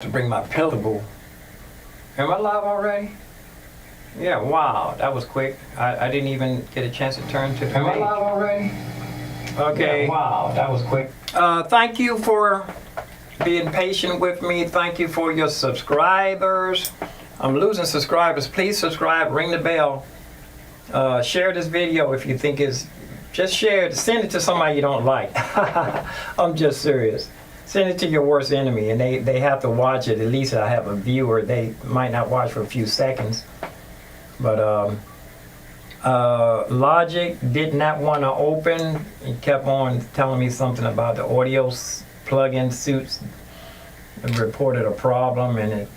To bring my pillable. Am I live already? Yeah, wow, that was quick. I didn't even get a chance to turn to the Am I page. live already? Okay. Yeah, wow, that was quick. Thank you for being patient with me. Thank you for your subscribers. I'm losing subscribers. Please subscribe, ring the bell. Share this video if you think it's, just share it. Send it to somebody you don't like. I'm just serious. Send it to your worst enemy, and they have to watch it. At least I have a viewer. They might not watch for a few seconds. But Logic did not want to open. He kept on telling me something about the audio plug-in suits. It reported a problem, and it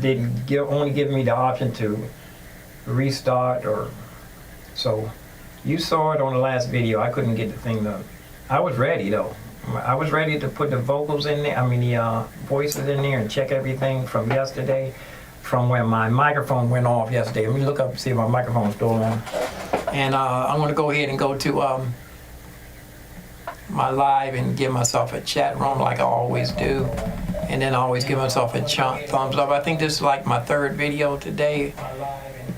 didn't only give me the option to restart or so. You saw it on the last video. I couldn't get the thing to. I was ready though. I was ready to put the vocals in there, the voices in there and check everything from yesterday, from when my microphone went off yesterday. Let me look up and see if my microphone's still on. And I'm gonna go ahead and go to my live and give myself a chat room like I always do. And then I always give myself a thumbs up. I think this is like my third video today.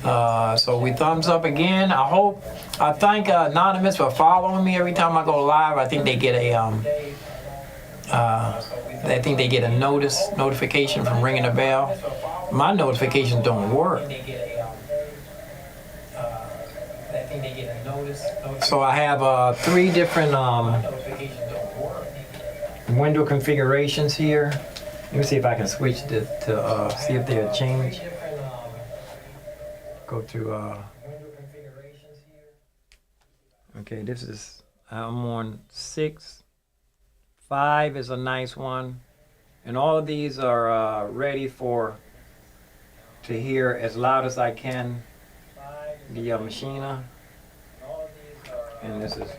So we thumbs up again. I thank Anonymous for following me every time I go live. I think they get a notification from ringing a bell. My notifications don't work. So I have 3 different window configurations here. Let me see if I can switch to see if they'll change. Go to okay, this is I'm on 6. 5 is a nice one, and all of these are ready to hear as loud as I can the Machina, and this is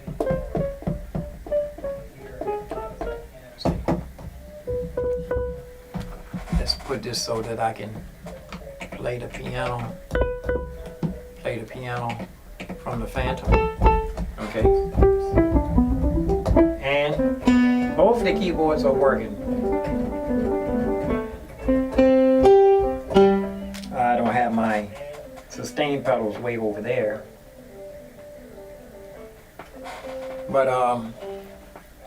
let's put this so that I can play the piano from the Phantom. Okay. And both the keyboards are working. I don't have my sustain pedals way over there. But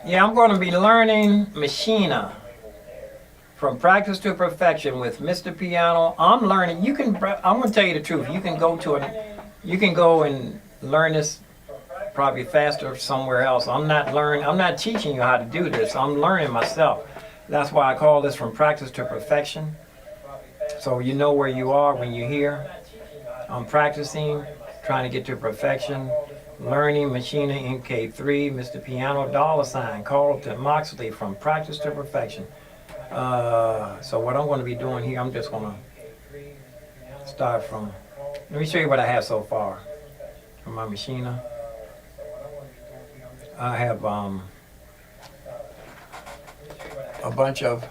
yeah, I'm going to be learning Machina from practice to perfection with Mr. Piano. I'm learning. I'm going to tell you the truth. You can go and learn this probably faster somewhere else. I'm not teaching you how to do this. I'm learning myself. That's why I call this from practice to perfection. So you know where you are when you're here. I'm practicing, trying to get to perfection, learning Machina MK3, Mr. Piano, $ CARLTONMOXLEY, from practice to perfection. So what I'm going to be doing here, I'm just going to start from, let me show you what I have so far from my Machina. I have a bunch of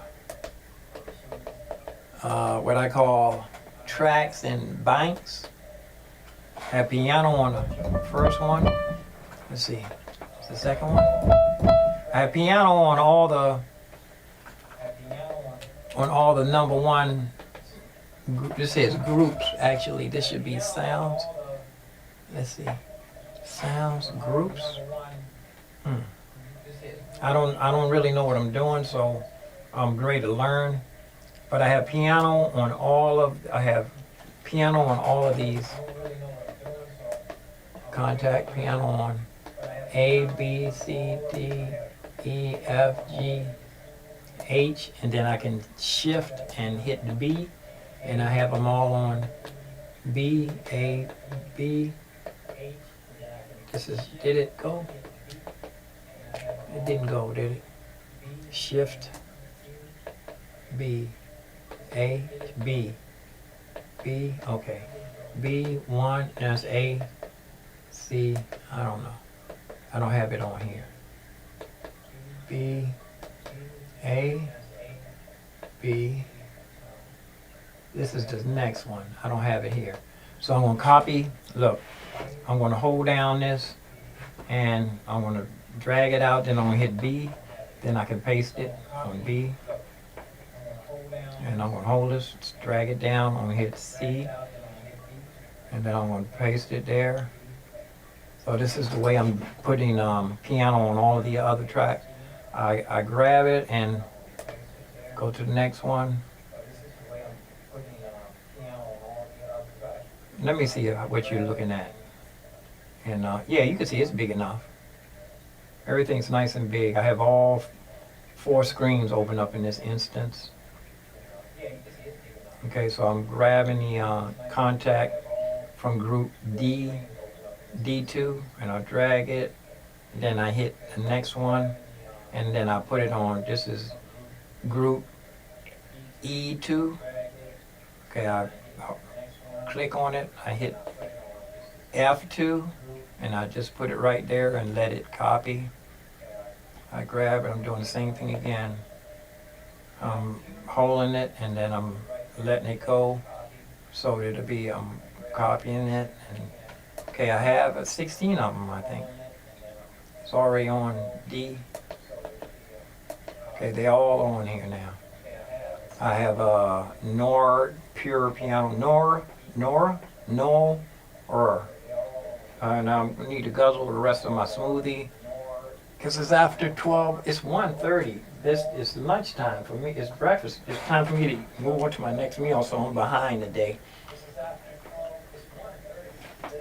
what I call tracks and banks. I have piano on the first one. Let's see, it's the second one. I have piano on all the number 1. This says groups. Actually, this should be sounds. Let's see, sounds, groups. I don't really know what I'm doing, so I'm great to learn. But I have piano on all of these. Contact piano on A, B, C, D, E, F, G, H, and then I can shift and hit the B, and I have them all on B, A, B. Did it go? It didn't go, did it? Shift, B, A, B, B, okay. B1, that's A, C, I don't know. I don't have it on here. B, A, B. This is the next one. I don't have it here. So I'm going to copy. Look, I'm going to hold down this, and I'm going to drag it out, then I'm going to hit B, then I can paste it on B, I'm going to hold this, drag it down, I'm going to hit C, and then I'm going to paste it there. So this is the way I'm putting piano on all of the other tracks. I grab it and go to the next one. Let me see what you're looking at. And yeah, you can see it's big enough. Everything's nice and big. I have all 4 screens open up in this instance. Okay, so I'm grabbing the contact from group D2, and I'll drag it. Then I hit the next one, and then I put it on. This is group E2. Okay, I click on it. I hit F2, and I just put it right there and let it copy. I grab it. I'm doing the same thing again. I'm holding it, and then I'm letting it go, so it'll be copying it. And okay, I have 16 of them, I think. It's already on D. Okay, they're all on here now. I have Nor, Pure Piano, Nor. And I need to guzzle the rest of my smoothie, because it's after 12, it's 1:30. This is lunchtime for me, it's breakfast. It's time for me to move on to my next meal, so I'm behind today.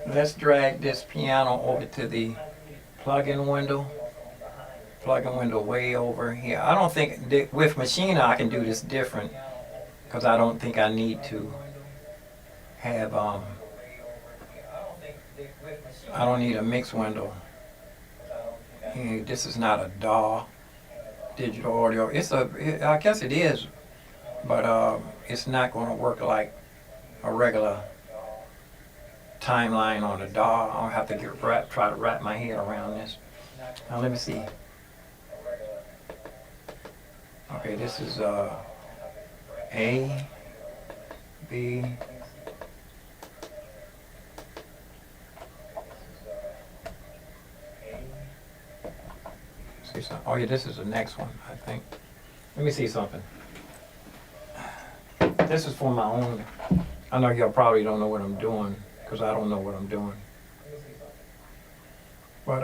Let's drag this piano over to the plug-in window. Plug-in window way over here. I don't think, with Machina I can do this different, because I don't think I need to have, I don't need a mix window. This is not a DAW, digital audio. I guess it is, but it's not going to work like a regular timeline on a DAW. I'll have to try to wrap my head around this. Now let me see. Okay, this is A, B. See something? Oh yeah, this is the next one, I think. Let me see something. This is for my own. I know y'all probably don't know what I'm doing, because I don't know what I'm doing. But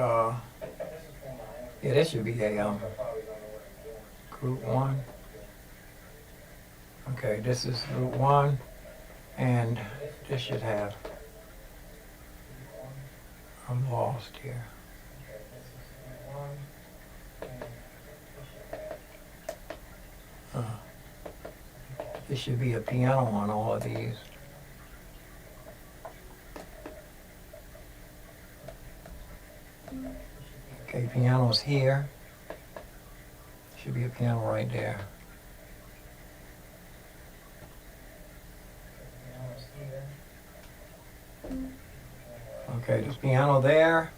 yeah, this should be a group 1. Okay, this is group 1, and this should have. I'm lost here. There should be a piano on all of these. Okay, piano's here. Should be a piano right there. Okay, there's piano there.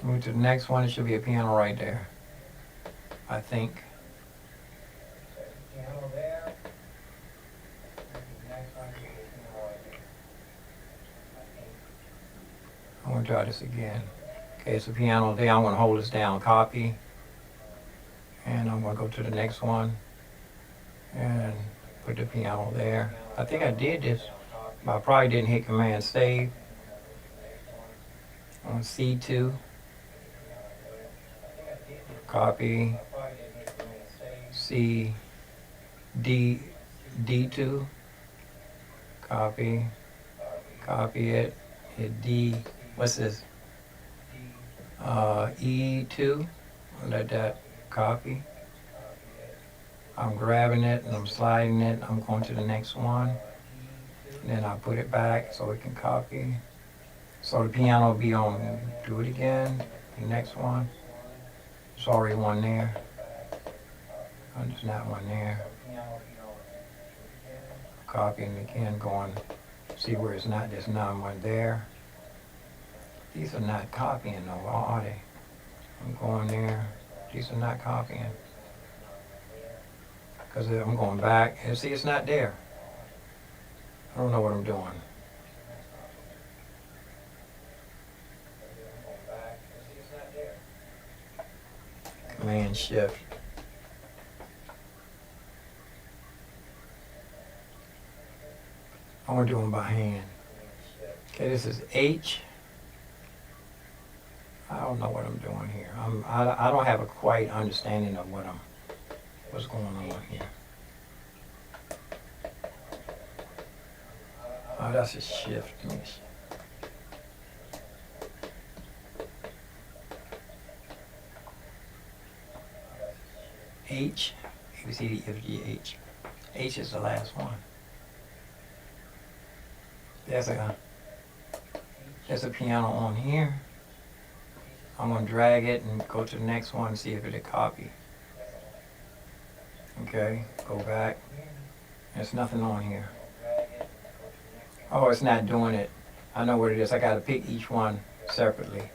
Move to the next one, it should be a piano right there, I think. I'm going to try this again. Okay, it's a piano there. I'm going to hold this down, copy. And I'm going to go to the next one and put the piano there. I think I did this, but I probably didn't hit Command Save. On C2. Copy. C, D, D2. Copy. Copy it. Hit D. What's this? E2. Let that copy. I'm grabbing it and I'm sliding it. I'm going to the next one. Then I put it back so it can copy. So the piano will be on. Do it again. The next one. There's already one there. Oh, there's not one there. Copying again, going. See where it's not. There's not one there. These are not copying though, are they? I'm going there. These are not copying. Because I'm going back. And see, it's not there. I don't know what I'm doing. Command Shift. I'm gonna do them by hand. Okay, this is H. I don't know what I'm doing here. I don't have a quite understanding of what's going on here. Oh, that's a shift. H, A, B, C, D, F, G, H. H is the last one. There's a piano on here. I'm going to drag it and go to the next one and see if it'll copy. Okay, go back. There's nothing on here. Oh, it's not doing it. I know what it is. I got to pick each one separately.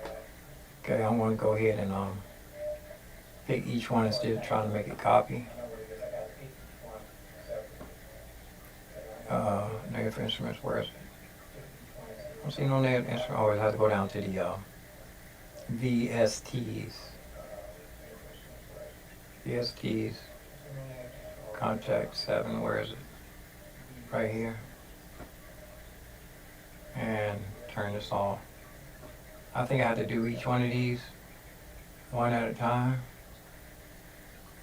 Okay, I'm going to go ahead and pick each one instead of trying to make it copy. Negative instruments, where is it? I don't see no negative instrument. Oh, I have to go down to the VSTs. VSTs. Contact 7, where is it? Right here. And turn this off. I think I have to do each one of these one at a time.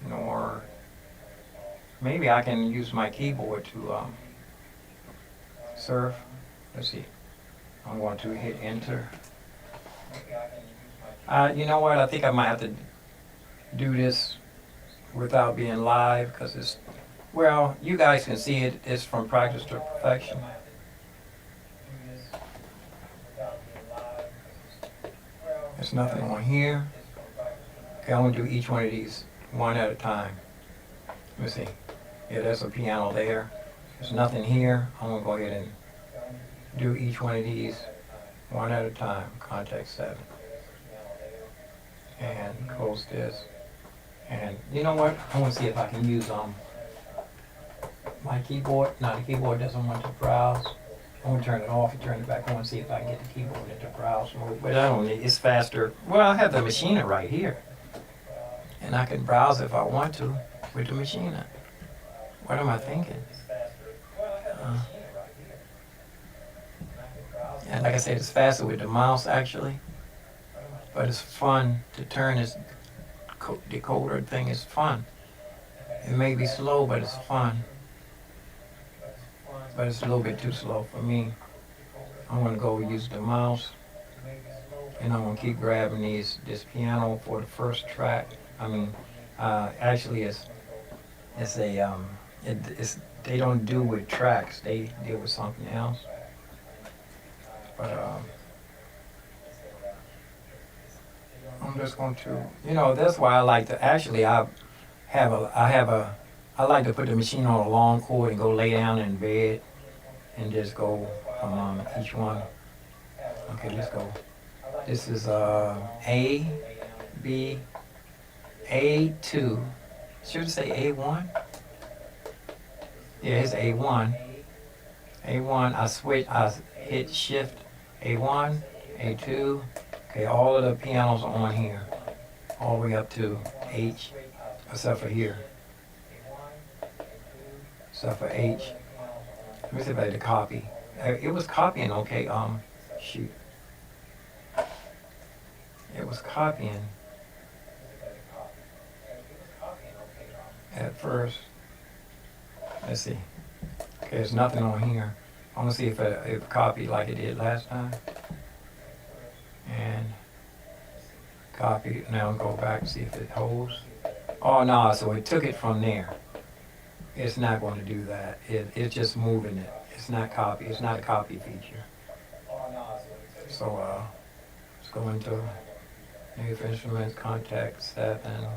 Or maybe I can use my keyboard to surf. Let's see. I'm going to hit enter. You know what? I think I might have to do this without being live because it's, well, you guys can see it. It's from practice to perfection. There's nothing on here. Okay, I'm going to do each one of these one at a time. Let me see. Yeah, there's a piano there. There's nothing here. I'm going to go ahead and do each one of these one at a time. Contact 7. And close this. And you know what? I want to see if I can use my keyboard. No, the keyboard doesn't want to browse. I want to turn it off and turn it back on, see if I can get the keyboard into browse mode. But I don't need, it's faster. Well, I have the Machina right here. And I can browse if I want to with the Machina. What am I thinking? And like I said, it's faster with the mouse actually. But it's fun to turn this decoder thing. It's fun. It may be slow, but it's fun. But it's a little bit too slow for me. I'm going to go use the mouse. And I'm going to keep grabbing this piano for the first track. I mean, actually they don't do with tracks. They deal with something else. But I'm just going to, that's why I like to, actually I like to put the machine on a long cord and go lay down in bed and just go from each one. Okay, let's go. This is A, B, A2. Should it say A1? Yeah, it's A1. A1, I hit shift A1, A2. Okay, all of the pianos are on here. All the way up to H, except for here. Except for H. Let me see if I did copy. It was copying, okay, shoot. It was copying at first. Let's see. Okay, there's nothing on here. I want to see if it copied like it did last time. And copy. Now go back and see if it holds. Oh no, so it took it from there. It's not going to do that. It's just moving it. It's not copy. It's not a copy feature. So let's go into Negative Instruments, Contact 7,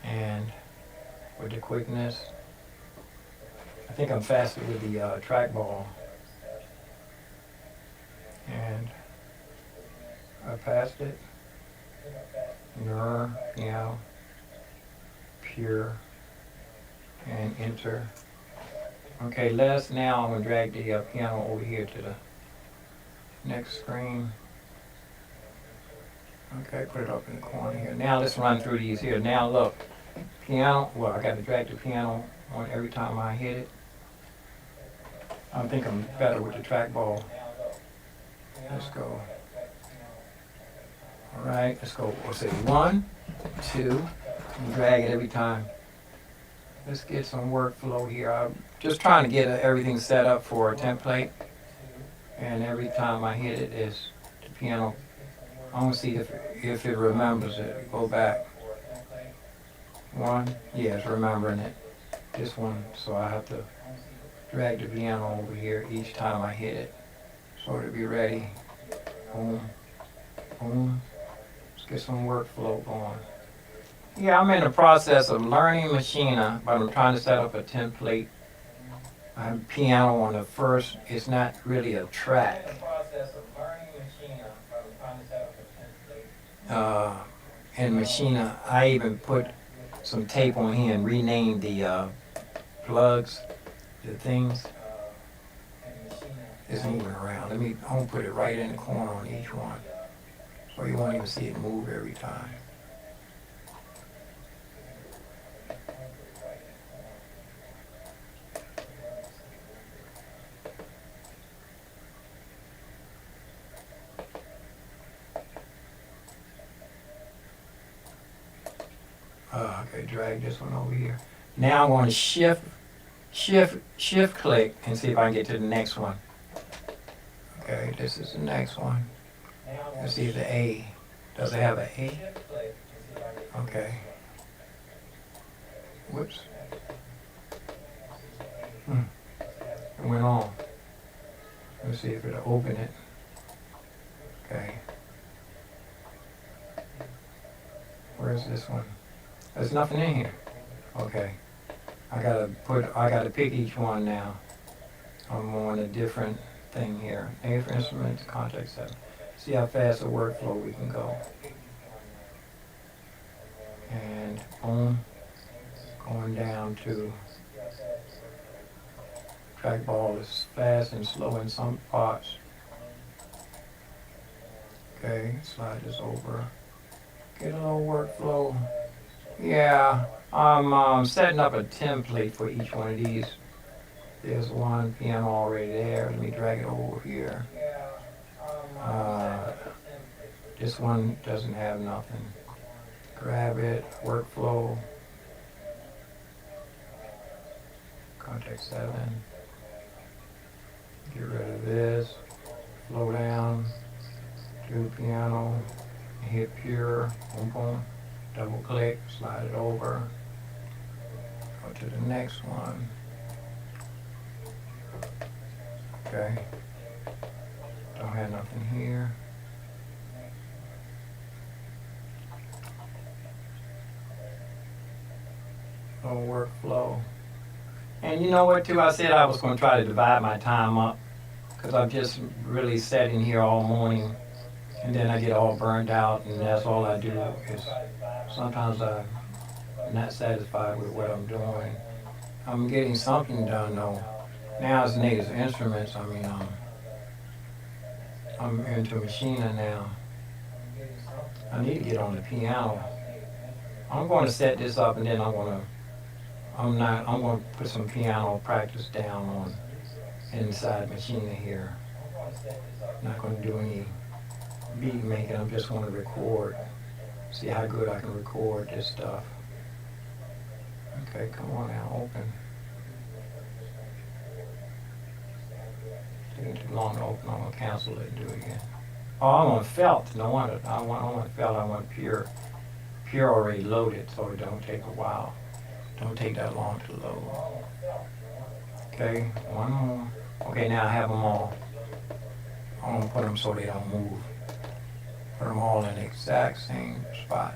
and with the quickness, I think I'm faster with the trackball. And I passed it. Piano, pure, and enter. Okay, now I'm going to drag the piano over here to the next screen. Okay, put it up in the corner here. Now let's run through these here. Now look, piano, well I got to drag the piano on every time I hit it. I think I'm better with the trackball. Let's go. All right, let's go. We'll say 1, 2, and drag it every time. Let's get some workflow here. I'm just trying to get everything set up for a template. And every time I hit it, is the piano. I want to see if it remembers it. Go back. 1, yeah, it's remembering it. This one, so I have to drag the piano over here each time I hit it. So to be ready. Boom, boom. Let's get some workflow going. Yeah, I'm in the process of learning Machina, but I'm trying to set up a template. I have piano on the first. It's not really a track. In Machina, I even put some tape on here and renamed the plugs, the things. It's moving around. I'm gonna put it right in the corner on each one, so you won't even see it move every time. Okay, drag this one over here. Now I'm going to shift click and see if I can get to the next one. Okay, this is the next one. Let's see if the A, does it have an A? Okay. Whoops. It went on. Let's see if it'll open it. Okay. Where's this one? There's nothing in here. Okay. I gotta pick each one now. I'm on a different thing here. A for instruments, context 7. See how fast the workflow we can go. And boom, going down to trackball is fast and slow in some parts. Okay, slide this over. Get a little workflow. Yeah, I'm setting up a template for each one of these. There's one piano already there. Let me drag it over here. This one doesn't have nothing. Grab it, workflow. Context 7. Get rid of this. Slow down. Do piano. Hit pure. Boom, boom. Double click, slide it over, go to the next one. Okay, don't have nothing here. No workflow. And you know what too, I said I was going to try to divide my time up because I'm just really sitting here all morning and then I get all burned out and that's all I do is sometimes I'm not satisfied with what I'm doing. I'm getting something done though. Now it's native instruments. I mean, I'm into Machina now. I need to get on the piano. I'm going to set this up and then I'm going to put some piano practice down on inside Machina here. I'm not going to do any beat making. I'm just going to record. See how good I can record this stuff. Okay, come on now, open. Taking too long to open, I'm gonna cancel it and do it again. Oh, I want felt. No wonder. I want felt. I want pure already loaded, so it don't take a while. Don't take that long to load. Okay, one more. Okay, now I have them all. I'm gonna put them so they don't move. Put them all in the exact same spot.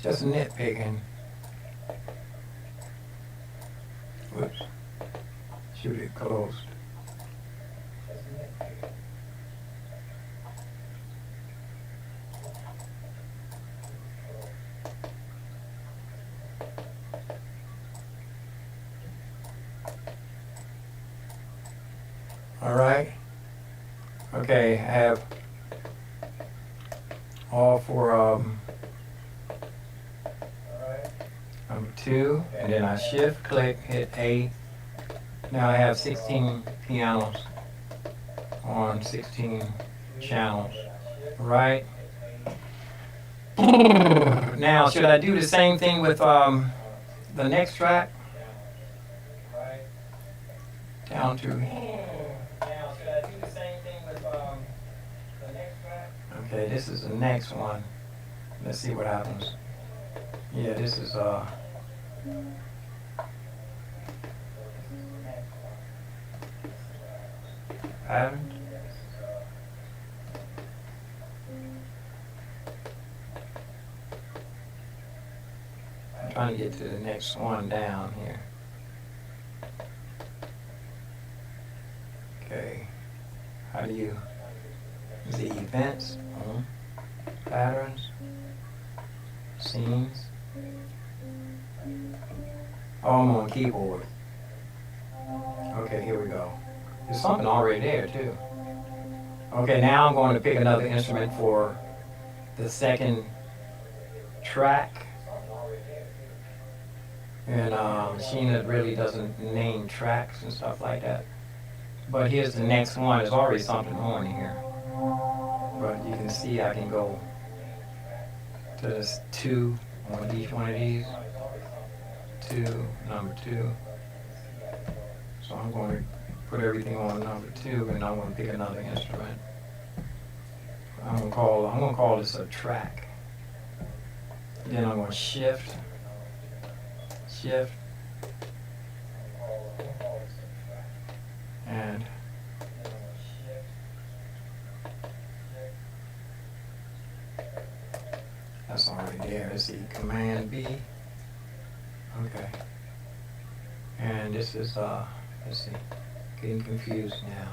Just nitpicking. Whoops. Shoot it closed. All right. Okay, I have all for number 2, and then I shift click, hit A. Now I have 16 pianos on 16 channels, right? Now, should I do the same thing with the next track? Down to. Now, should I do the same thing with the next track? Okay, this is the next one. Let's see what happens. Yeah, this is pattern. I'm trying to get to the next one down here. Okay, how do you, the events, patterns, scenes. Oh, I'm on keyboard. Okay, here we go. There's something already there too. Okay, now I'm going to pick another instrument for the second track. And Machina really doesn't name tracks and stuff like that. But here's the next one. There's already something on here. But you can see I can go to this 2 on each one of these. 2, number 2. So I'm going to put everything on number 2, and I'm going to pick another instrument. I'm going to call this a track. Then I'm going to shift. And that's already there. Let's see, Command B. Okay. And this is let's see, getting confused now.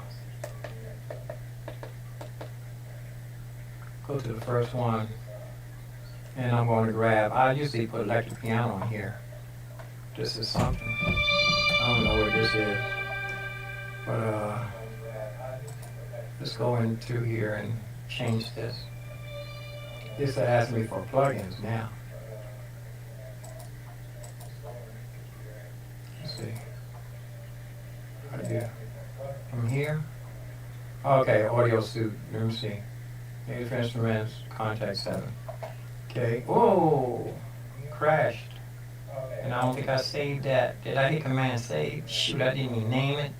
Go to the first one, and I'm going to grab, I usually put electric piano in here. This is something, I don't know what this is, but let's go into here and change this. This asks me for plugins now. Let's see. How do you, from here? Okay, audio suite, let me see. Native instruments, contact 7. Okay, whoa, crashed. And I don't think I saved that. Did I hit Command Save? Shoot, I didn't even name it.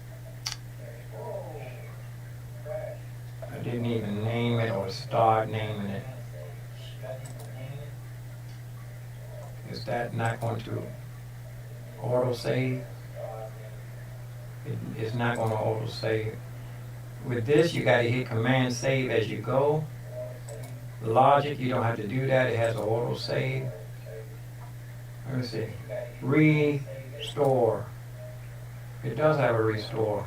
I didn't even name it or start naming it. Is that not going to auto save? It's not going to auto save. With this, you got to hit Command Save as you go. Logic, you don't have to do that. It has an auto save. Let me see. Restore. It does have a restore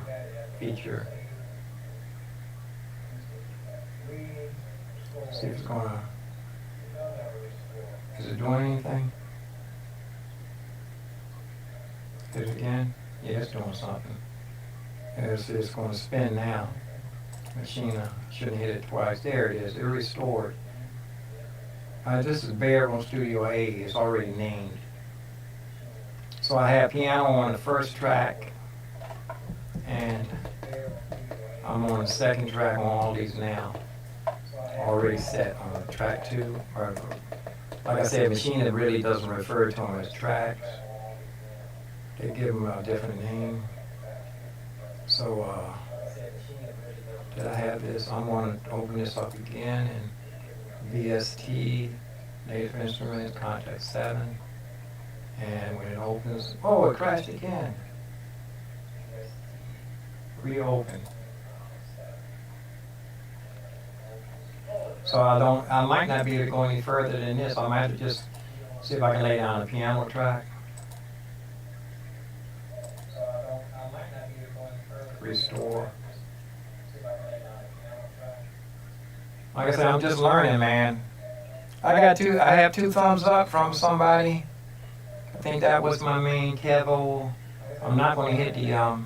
feature. See if it's gonna. Is it doing anything? Hit it again. Yeah, it's doing something. It's going to spin now. Machina shouldn't hit it twice. There it is. It restored. This is Bear on Studio A. It's already named. So I have piano on the first track, and I'm on the second track on all these now. Already set on track 2. Or, like I said, Machina really doesn't refer to them as tracks. They give them a different name. So, did I have this? I'm going to open this up again and VST, Native Instruments, Contact 7. And when it opens, oh, it crashed again. Reopen. So I might not be able to go any further than this. I might have to just see if I can lay down a piano track. Restore. Like I said, I'm just learning, man. I have 2 thumbs up from somebody. I think that was my main Kevo. I'm not going to hit the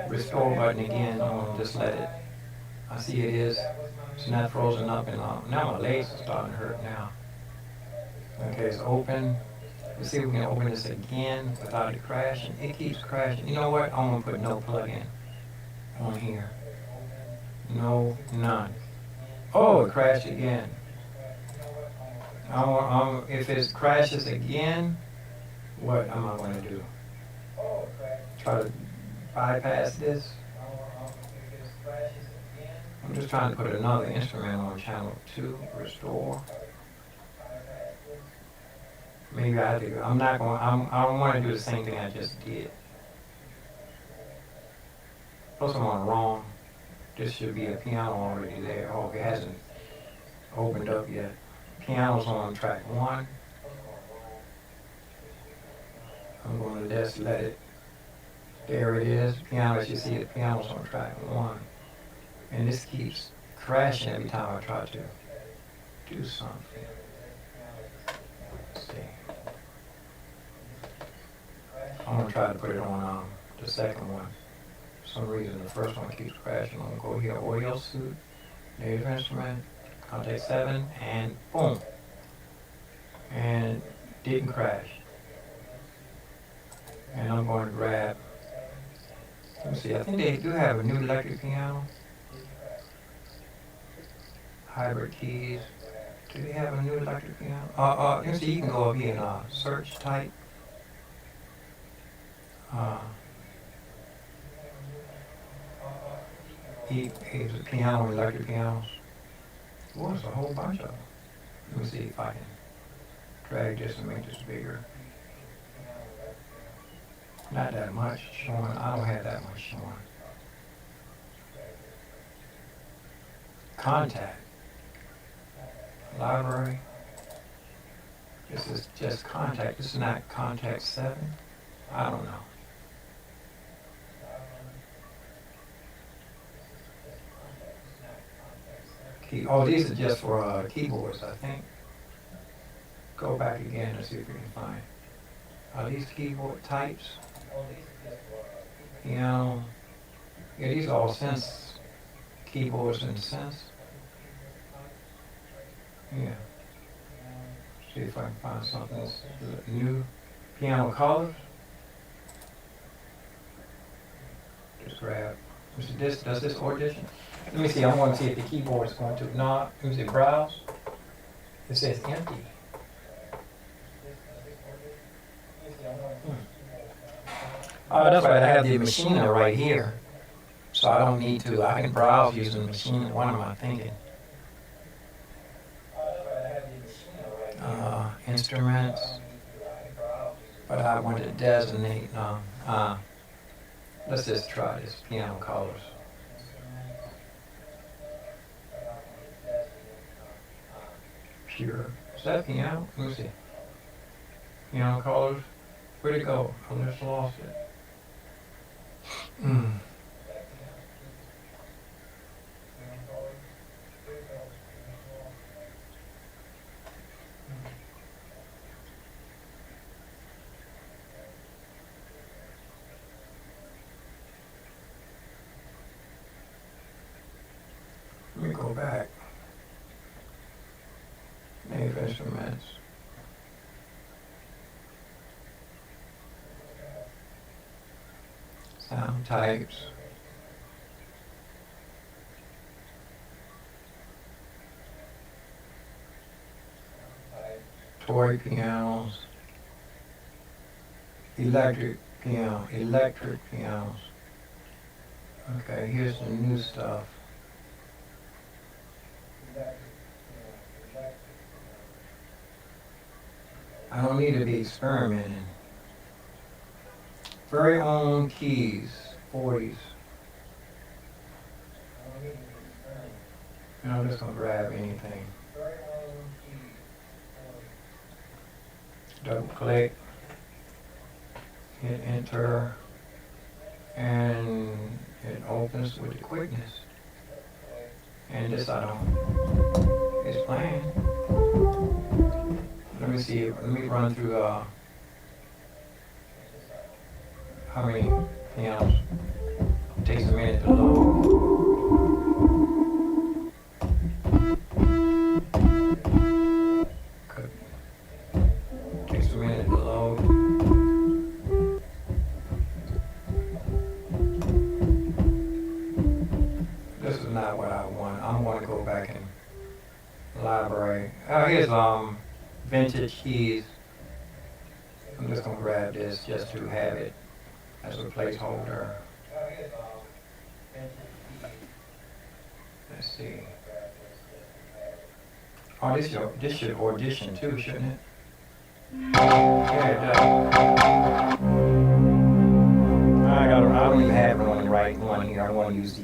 restore button again. I'm going to just let it I see it is. It's not frozen up and now my legs are starting to hurt now. Okay, it's open. Let's see if we can open this again without it crashing. It keeps crashing. You know what? I'm gonna put no plug-in on here. No, none. Oh, it crashed again. If it crashes again, what am I gonna do? Try to bypass this? I'm just trying to put another instrument on channel 2, restore. Maybe I have to go. I don't want to do the same thing I just did. Plus I'm on wrong. This should be a piano already there. Oh, it hasn't opened up yet. Piano's on track 1. I'm going to just let it, there it is. Piano, as you see, the piano's on track 1. And this keeps crashing every time I try to do something. Let's see. I'm going to try to put it on the second one. For some reason, the first one keeps crashing. I'm going to go here, audio suite, native instrument, contact 7, and boom. And didn't crash. And I'm going to grab, let me see, I think they do have a new electric piano. Hybrid keys. Do they have a new electric piano? Let me see, you can go up here and search type. Here's a piano, electric pianos. Oh, there's a whole bunch of them. Let me see if I can drag this and make this bigger. Not that much showing. I don't have that much showing. Contact. Library. This is just contact. This is not contact 7. I don't know. Oh, these are just for keyboards, I think. Go back again and see if we can find. Are these keyboard types? Piano. Yeah, these are all synths. Keyboards and synths. Yeah. See if I can find something that's new. Piano colors. Just grab. Does this audition? Let me see, I want to see if the keyboard is going to. No, let me see, browse. It says empty. Oh, that's right, I have the Machina right here. So I don't need to, I can browse using the Machina. What am I thinking? Instruments. But I want to designate, let's just try this, piano colors. Pure. Is that piano? Let me see. Piano colors. Where'd it go? I just lost it. Let me go back. Native instruments. Sound types. Toy pianos. Electric pianos. Okay, here's the new stuff. I don't need to be experimenting. Very own keys, 40s. And I'm just going to grab anything. Double click, hit enter, and it opens with the quickness. And this I don't, it's playing. Let me see, let me run through how many pianos. It takes a minute to load. library. Here's vintage keys. I'm just gonna grab this just to have it as a placeholder. Let's see. Oh, this should audition too, shouldn't it? Yeah, it does. I don't even have it on the right one here. I want to use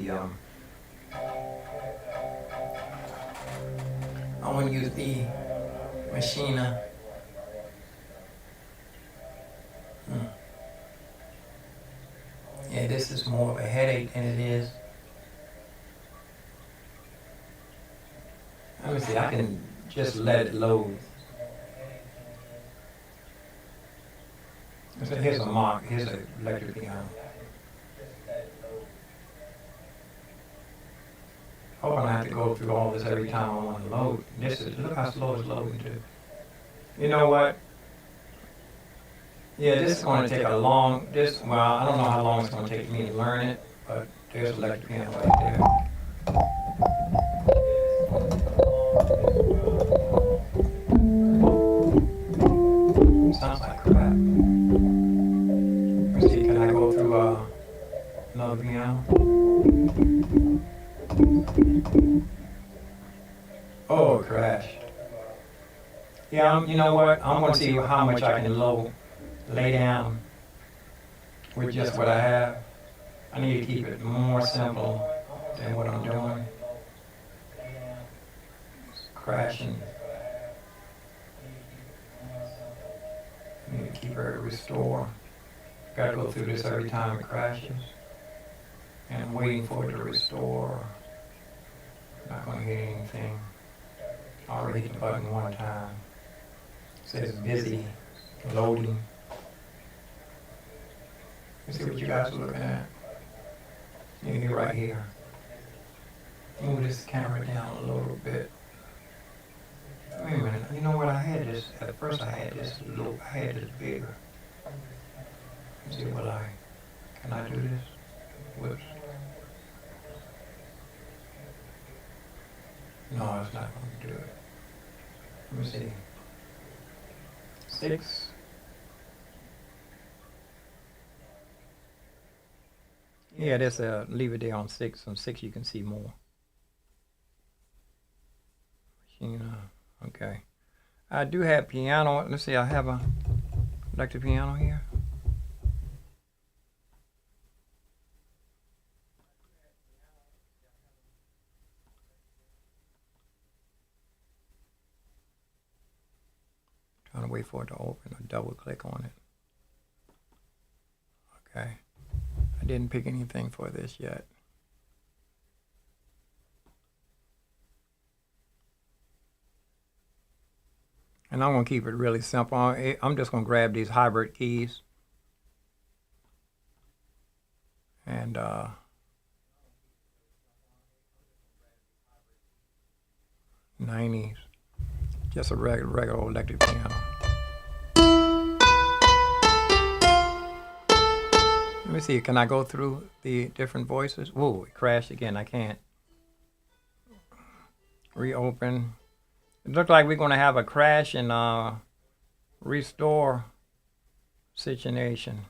the Machina. Yeah, this is more of a headache than it is. Let me see, I can just let it load. So here's an electric piano. Hope I don't have to go through all this every time I want to load. Look how slow it's loading too. You know what? Yeah, this is going to take well, I don't know how long it's going to take me to learn it, but there's an electric piano right there. Sounds like crap. Let's see, can I go through another piano? Oh, it crashed. Yeah, you know what? I'm going to see how much I can lay down with just what I have. I need to keep it more simple than what I'm doing. It's crashing. I need to keep it restore. Got to go through this every time it crashes. And I'm waiting for it to restore. Not going to hit anything. I already hit the button one time. It says busy loading. Let's see what you guys are looking at. You're right here. Move this camera down a little bit. Wait a minute. You know what? At first I had this bigger. Let's see, can I do this? Whoops. No, it's not going to do it. Let me see. 6. Yeah, that's leave it there on 6. On 6 you can see more. Machina, okay. I do have piano. Let's see, I have a electric piano here. Trying to wait for it to open or double click on it. Okay. I didn't pick anything for this yet. And I'm going to keep it really simple. I'm just going to grab these hybrid keys. And 90s. Just a regular old electric piano. Let me see, can I go through the different voices? Whoa, it crashed again. I can't. Reopen. It looks like we're going to have a crash and restore situation.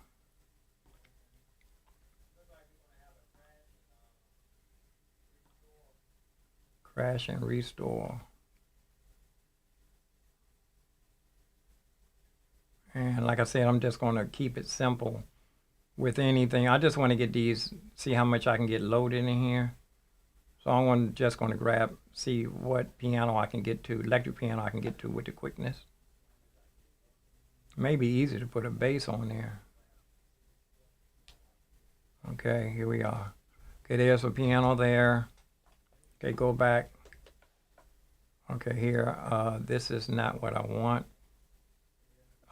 Crash and restore. And like I said, I'm just going to keep it simple with anything. I just want to get these, see how much I can get loaded in here. So I'm just going to see what piano I can get to, electric piano I can get to with the quickness. It may be easy to put a bass on there. Okay, here we are. Okay, there's a piano there. Okay, go back. Okay, here, this is not what I want.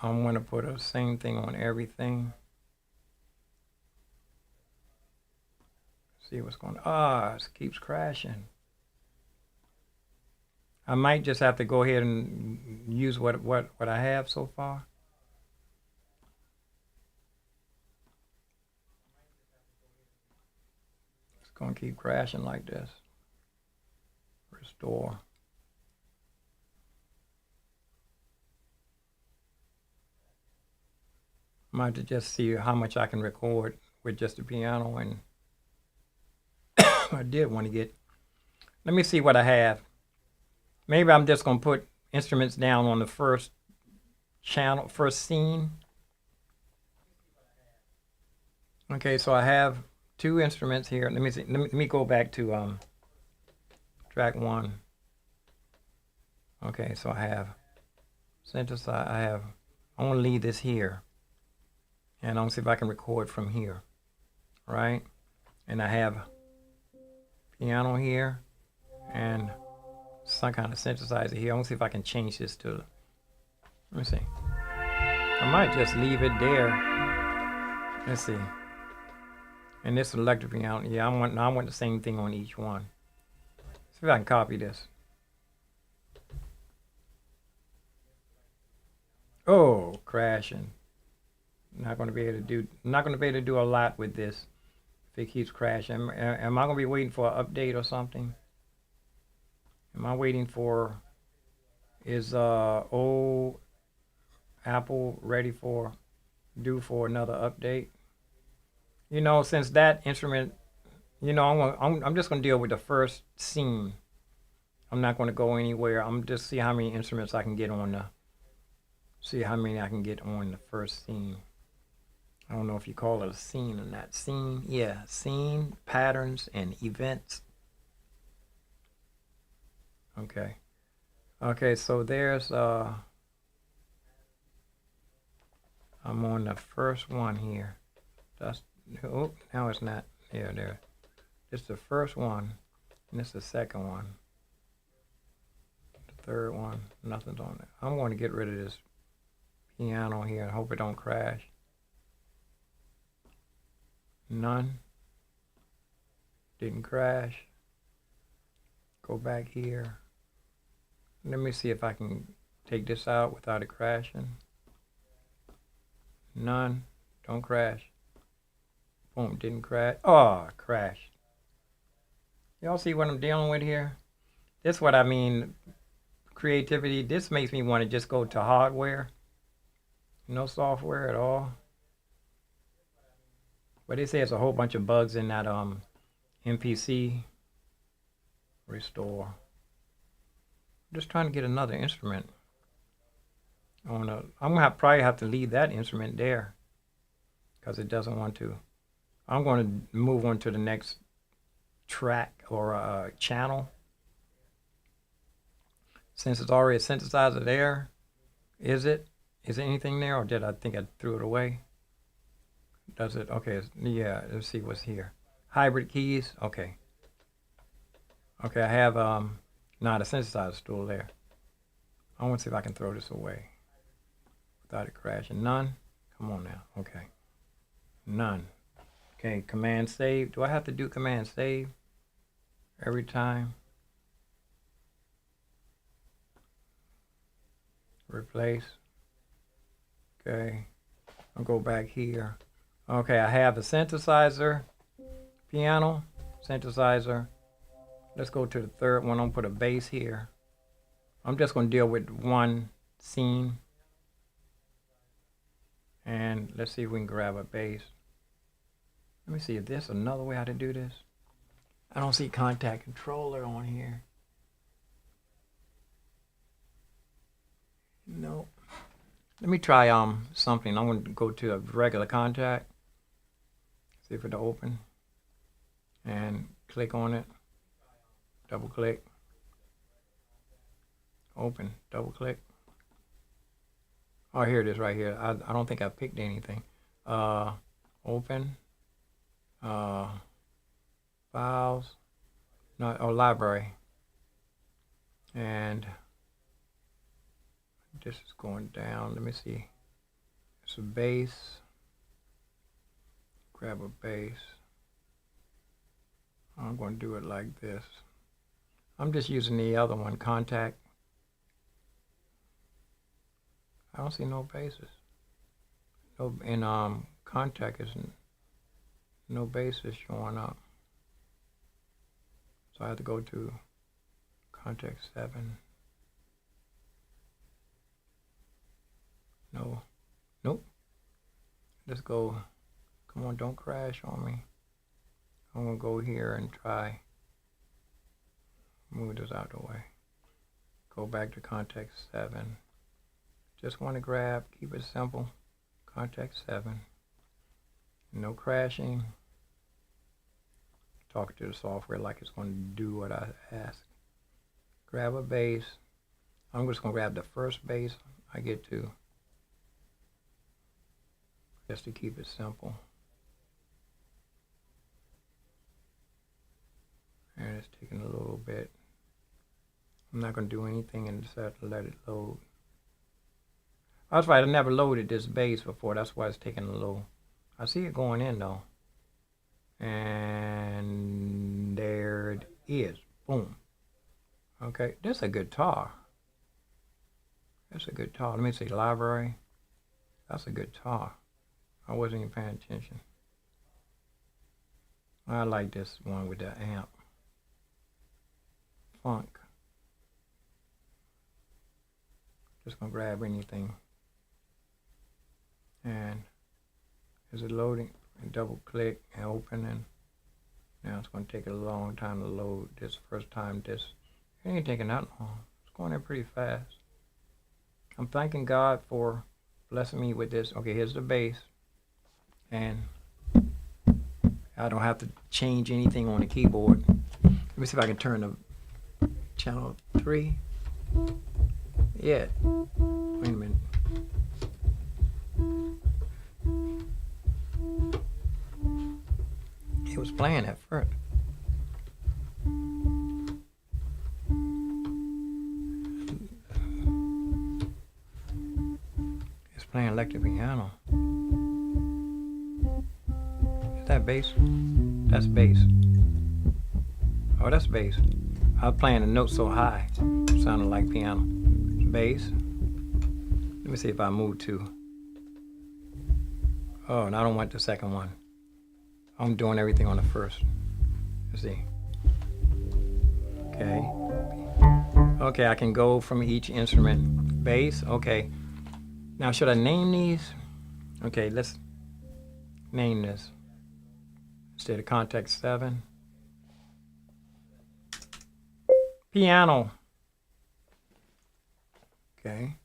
I'm going to put the same thing on everything. See what's going on. It keeps crashing. I might just have to go ahead and use what I have so far. It's going to keep crashing like this. Restore. I might have to just see how much I can record with just the piano, and I did want to get. Let me see what I have. Maybe I'm just gonna put instruments down on the first channel, first scene. Okay, so I have 2 instruments here. Let me see. Let me go back to track 1. Okay, so I have synthesizer. I want to leave this here, and I'm gonna see if I can record from here, right? And I have piano here and some kind of synthesizer here. I want to see if I can change this to. Let me see. I might just leave it there. Let's see. And this electric piano. Yeah, I want the same thing on each one. See if I can copy this. Oh, crashing. Not going to be able to do a lot with this if it keeps crashing. Am I going to be waiting for an update or something? Am I waiting for, is old Apple ready for, due for another update? You know, since that instrument, you know, I'm just going to deal with the first scene. I'm not going to go anywhere. I'm just see how many instruments I can get on the, see how many I can get on the first scene. I don't know if you call it a scene or not. Scene, yeah, scene, patterns, and events. Okay. Okay, so there's, I'm on the first one here. That's, oh, now it's not. Yeah, there. It's the first one, and it's the second one. The third one, nothing's on it. I'm going to get rid of this piano here and hope it don't crash. None. Didn't crash. Go back here. Let me see if I can take this out without it crashing. None. Don't crash. Boom, didn't crash. Oh, crashed. Y'all see what I'm dealing with here? This is what I mean, creativity. This makes me want to just go to hardware. No software at all. But they say there's a whole bunch of bugs in that MPC. Restore. I'm just trying to get another instrument. I'm gonna probably have to leave that instrument there because it doesn't want to. I'm going to move on to the next track or channel. Since it's already a synthesizer there, is it anything there, or did I think I threw it away? Does it? Okay, yeah, let's see what's here. Hybrid keys, okay. Okay, I have, the synthesizer still there. I want to see if I can throw this away without it crashing. None? Come on now, okay. None. Okay, command save. Do I have to do command save every time? Replace. Okay, I'll go back here. Okay, I have a synthesizer, piano, synthesizer. Let's go to the third one. I'm gonna put a bass here. I'm just gonna deal with one scene. And let's see if we can grab a bass. Let me see if there's another way how to do this. I don't see contact controller on here. No. Let me try something. I'm going to go to a regular contact. See if it'll open. And click on it. Double click. Open. Double click. Oh, here it is right here. I don't think I picked anything. Open. Files. No, library. And this is going down. Let me see. It's a bass. Grab a bass. I'm going to do it like this. I'm just using the other one, contact. I don't see no basses. No, in contact isn't. No basses showing up. So I have to go to contact 7. No. Nope. let's go. Come on, don't crash on me. I'm gonna go here and try move this out of the way. Go back to context 7. Just want to grab, keep it simple. Context 7. No crashing. Talk to the software like it's going to do what I ask. Grab a bass. I'm just going to grab the first bass I get to. Just to keep it simple. And it's taking a little bit. I'm not going to do anything and just have to let it load. That's right, I never loaded this bass before. That's why it's taking a little. I see it going in though. And there it is. Boom. Okay, this is a guitar. That's a guitar. Let me see, library. That's a guitar. I wasn't even paying attention. I like this one with the amp. Funk. Just gonna grab anything. And is it loading? And double click and open, and now it's gonna take a long time to load. This first time, this it ain't taking that long. It's going in pretty fast. I'm thanking God for blessing me with this. Okay, here's the bass, and I don't have to change anything on the keyboard. Let me see if I can turn the channel 3. Yeah. Wait a minute. It was playing at first. It's playing electric piano. Is that bass? That's bass. Oh, that's bass. I was playing the note so high, it sounded like piano. Bass. Let me see if I move to. Oh, and I don't want the second one. I'm doing everything on the first. Let's see. Okay. Okay, I can go from each instrument. Bass, okay. Now, should I name these? Okay, let's name this. Instead of context 7. Piano. Okay.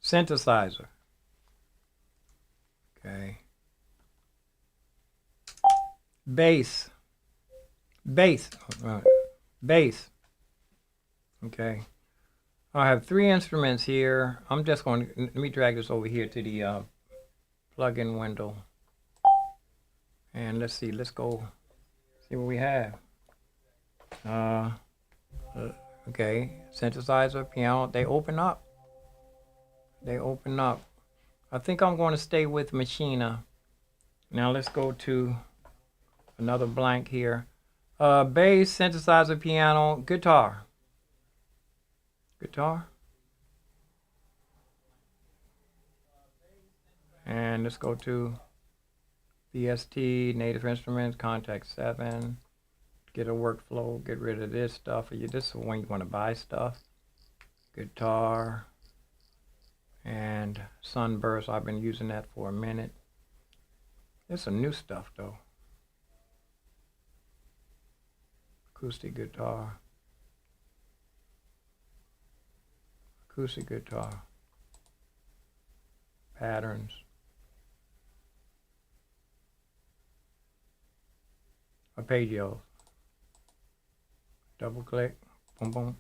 Synthesizer. Okay. Bass. Bass. Bass. Okay. I have 3 instruments here. I'm just going to, let me drag this over here to the plug-in window. And let's see, let's go see what we have. Okay, synthesizer, piano, they open up. They open up. I think I'm going to stay with Machina. Now let's go to another blank here. Bass, synthesizer, piano, guitar. Guitar. And let's go to VST, native instruments, context 7. Get a workflow, get rid of this stuff. This is when you want to buy stuff. Guitar. And Sunburst, I've been using that for a minute. There's some new stuff though. Acoustic guitar. Acoustic guitar. Patterns. Arpeggios. Double click. Boom boom.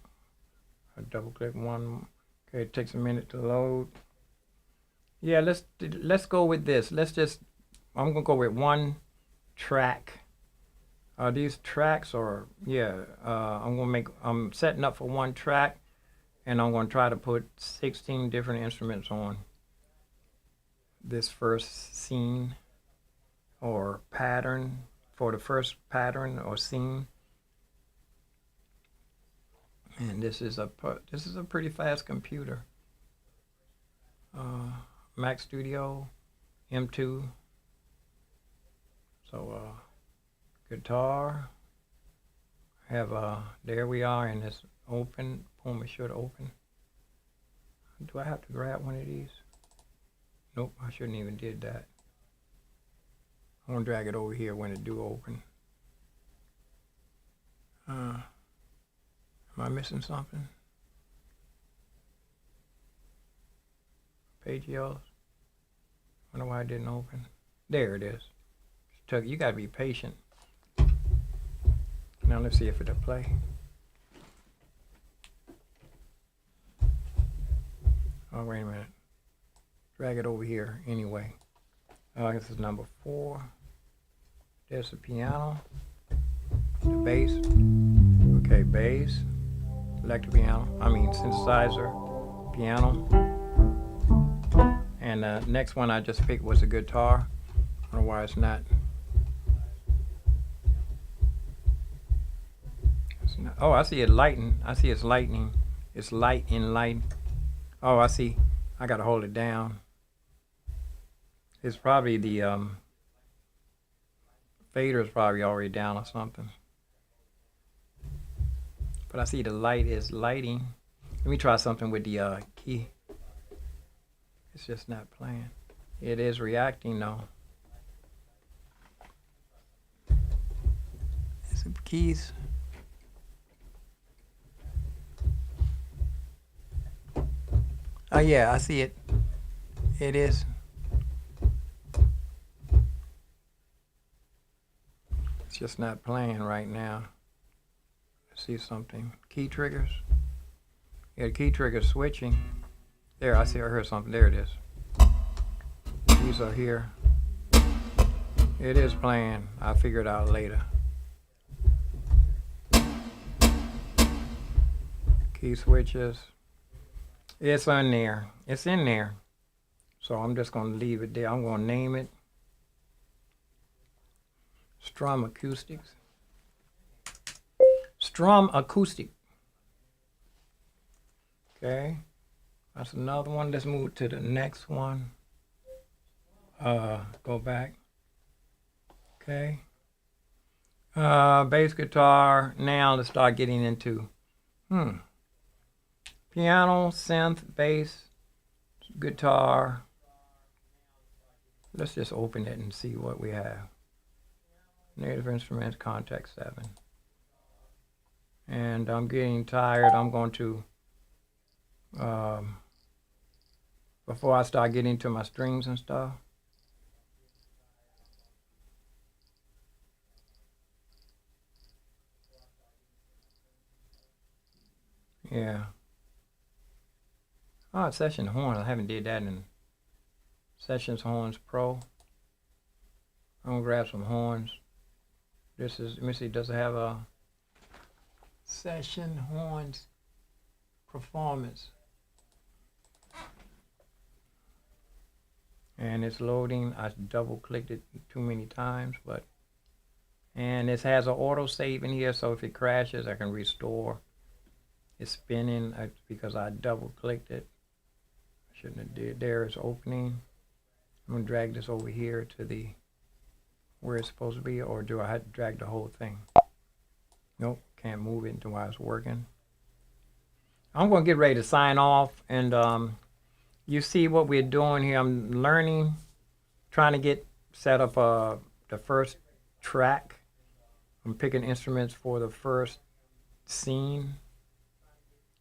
I double click one. Okay, it takes a minute to load. Yeah, let's go with this. I'm gonna go with one track. These tracks are, yeah, I'm setting up for one track, and I'm gonna try to put 16 different instruments on this first scene or pattern, for the first pattern or scene. And this is a pretty fast computer. Mac Studio M2. So guitar, have there we are, and it's open. Boom, it should open. Do I have to grab one of these? Nope, I shouldn't even did that. I'm gonna drag it over here when it do open. Am I missing something? Page yellows. Wonder why it didn't open. There it is. You gotta be patient. Now let's see if it'll play. Oh, wait a minute. Drag it over here anyway. This is number 4. There's the piano. The bass. Okay, bass. Electric piano. Synthesizer. Piano. And the next one I just picked was a guitar. I don't know why it's not. Oh, I see it lighting. I see it's lightning. It's light in light. Oh, I see. I gotta hold it down. It's probably the fader is probably already down or something. But I see the light is lighting. Let me try something with the key. It's just not playing. It is reacting though. Some keys. Oh yeah, I see it. It is. It's just not playing right now. Let's see something. Key triggers. Yeah, the key trigger switching. There, I heard something. There it is. These are here. It is playing. I'll figure it out later. Key switches. It's in there. It's in there. So I'm just going to leave it there. I'm going to name it Strum Acoustics. Strum Acoustic. Okay. That's another one. Let's move to the next one. Go back. Okay. Bass guitar. Now let's start getting into piano, synth, bass, guitar. Let's just open it and see what we have. Native instruments, context 7. And I'm getting tired. I'm going to, before I start getting to my strings and stuff. Yeah. Oh, session horn. I haven't did that in Sessions Horns Pro. I'm gonna grab some horns. This is, let me see, does it have a Session Horns Performance? And it's loading. I double clicked it too many times, but, and this has an auto save in here, so if it crashes, I can restore. It's spinning because I double clicked it. Shouldn't have did. There it's opening. I'm gonna drag this over here to the where it's supposed to be, or do I have to drag the whole thing? Nope, can't move it until it's working. I'm gonna get ready to sign off, and you see what we're doing here. I'm learning, trying to get set up the first track. I'm picking instruments for the first scene.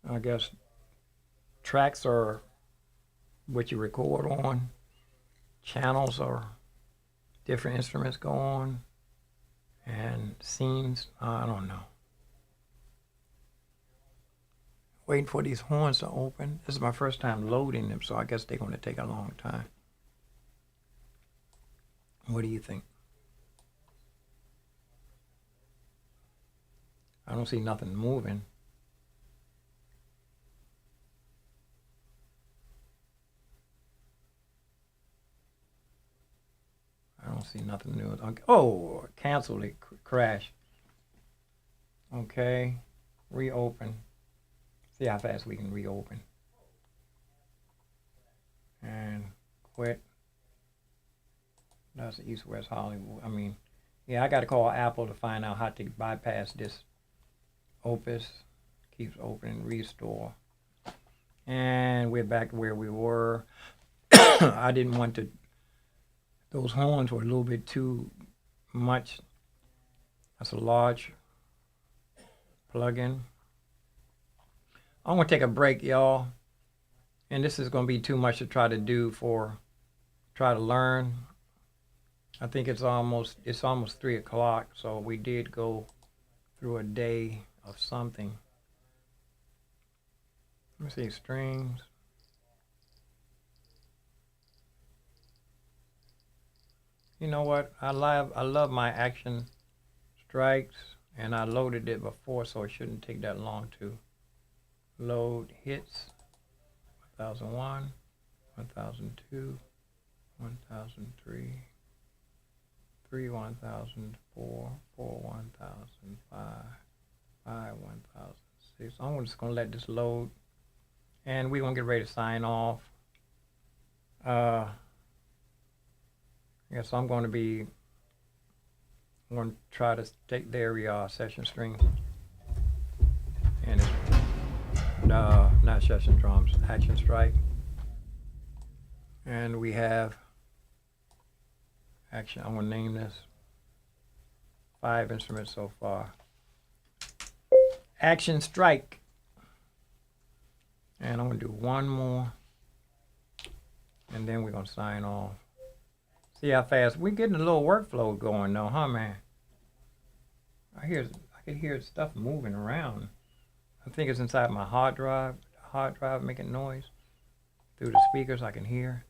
I guess tracks are what you record on. Channels are different instruments go on. And scenes, I don't know. Waiting for these horns to open. This is my first time loading them, so I guess they're going to take a long time. What do you think? I don't see nothing moving. I don't see nothing new. Okay. Oh, cancel it, crash. Okay, reopen. See how fast we can reopen. And quit. That's East West Hollywood. I mean, yeah, I got to call Apple to find out how to bypass this Opus keeps opening, restore. And we're back to where we were. I didn't want to, those horns were a little bit too much. That's a large plug-in. I'm gonna take a break, y'all. And this is gonna be too much to try to learn. I think it's almost 3 o'clock, so we did go through a day of something. Let me see, strings. You know what? I love my action strikes, and I loaded it before, so it shouldn't take that long to load hits. 1001, 1002, 1003, 3 1004, 4 1005, 5 1006. I'm just gonna let this load, and we're gonna get ready to sign off. Yes, I'm going to try to take their session strings, and it's not session drums, action strike, and we have action. I'm going to name this 5 instruments so far. Action strike, and I'm going to do one more, and then we're going to sign off. See how fast we're getting a little workflow going though, huh, man? I can hear stuff moving around. I think it's inside my hard drive. Hard drive making noise through the speakers. I can hear.